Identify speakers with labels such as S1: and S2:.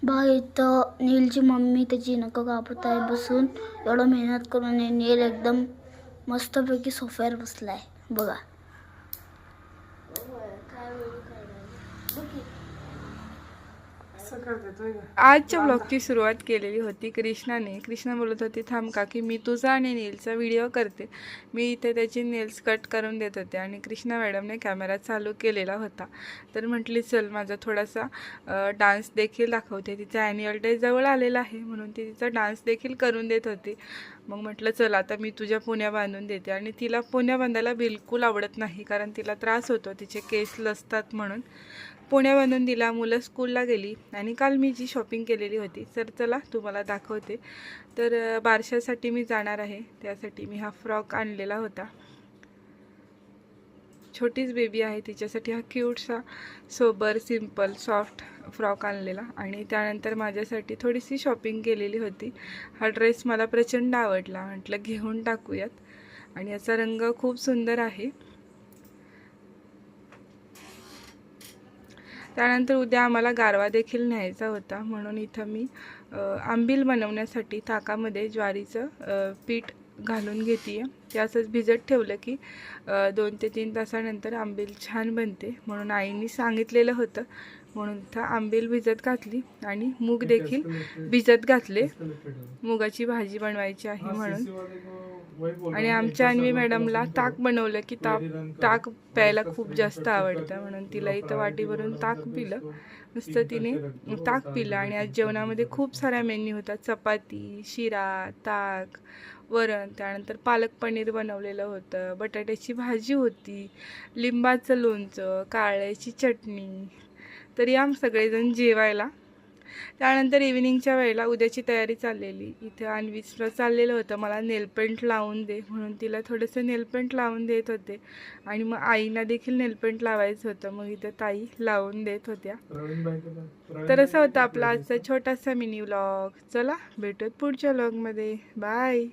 S1: बाई इथं नीलची मम्मी त्याची नखं कापत आहे बसून. एवढं मेहनत करून नील एकदम मस्तपैकी सोफ्यावर बसलाय बघा.
S2: आजच्या ब्लॉगची सुरुवात केलेली होती कृष्णाने. कृष्णा बोलत होती थांब का की मी तुझा आणि नेलचा व्हिडिओ करते. मी इथे त्याची नेल्स कट करून देत होते आणि कृष्णा मॅडमने कॅमेरा चालू केलेला होता. तर म्हटली चल माझा थोडासा डान्स देखील दाखवते. तिचा ॲन्युअल डे जवळ आलेला आहे म्हणून ती तिचा डान्स देखील करून देत होती. मग म्हटलं चल आता मी तुझ्या पुण्या बांधून देते. आणि तिला पुण्या बांधायला बिलकुल आवडत नाही कारण तिला त्रास होतो, तिचे केस लसतात म्हणून पुण्या बांधून दिला. मुलं स्कूलला गेली आणि काल मी जी शॉपिंग केलेली होती तर चला तुम्हाला दाखवते. तर बारशासाठी मी जाणार आहे, त्यासाठी मी हा फ्रॉक आणलेला होता. छोटीच बेबी आहे तिच्यासाठी हा क्यूटसा सोबर सिंपल सॉफ्ट फ्रॉक आणलेला. आणि त्यानंतर माझ्यासाठी थोडीशी शॉपिंग केलेली होती. हा ड्रेस मला प्रचंड आवडला, म्हटलं घेऊन टाकूयात. आणि याचा रंग खूप सुंदर आहे. त्यानंतर उद्या आम्हाला गारवा देखील न्यायचा होता म्हणून इथं मी आंबील बनवण्यासाठी ताकामध्ये ज्वारीचं पीठ घालून घेते आहे. ते असंच भिजत ठेवलं की 2 ते 3 तासानंतर आंबील छान बनते म्हणून आईने सांगितलेलं होतं. म्हणून इथं आंबील भिजत घातली आणि मूग देखील भिजत घातले. मुगाची भाजी बनवायची आहे म्हणून. आणि आमच्या अन्वी मॅडमला ताक बनवलं की ताक प्यायला खूप जास्त आवडतं म्हणून तिला इथं वाटी भरून ताक पिलं. नुसतं तिने ताक पिलं. आणि आज जेवणामध्ये खूप साऱ्या मेन्यू होता. चपाती, शिरा, ताक, वरण, त्यानंतर पालक पनीर बनवलेलं होतं, बटाट्याची भाजी होती, लिंबाचं लोणचं, कारळ्याची चटणी. तर या सगळेजण जेवायला. त्यानंतर इव्हिनिंगच्या वेळेला उद्याची तयारी चाललेली. इथे अन्वीचं चाललेलं होतं मला नेलपेंट लावून दे म्हणून तिला थोडंसं नेलपेंट लावून देत होते. आणि मग आईना देखील नेलपेंट लावायचं होतं, मग इथं ताई लावून देत होत्या. तर असं होतं आपला आजचा छोटासा मिनी व्लॉग. चला भेटूत पुढच्या व्लॉगमध्ये. बाय.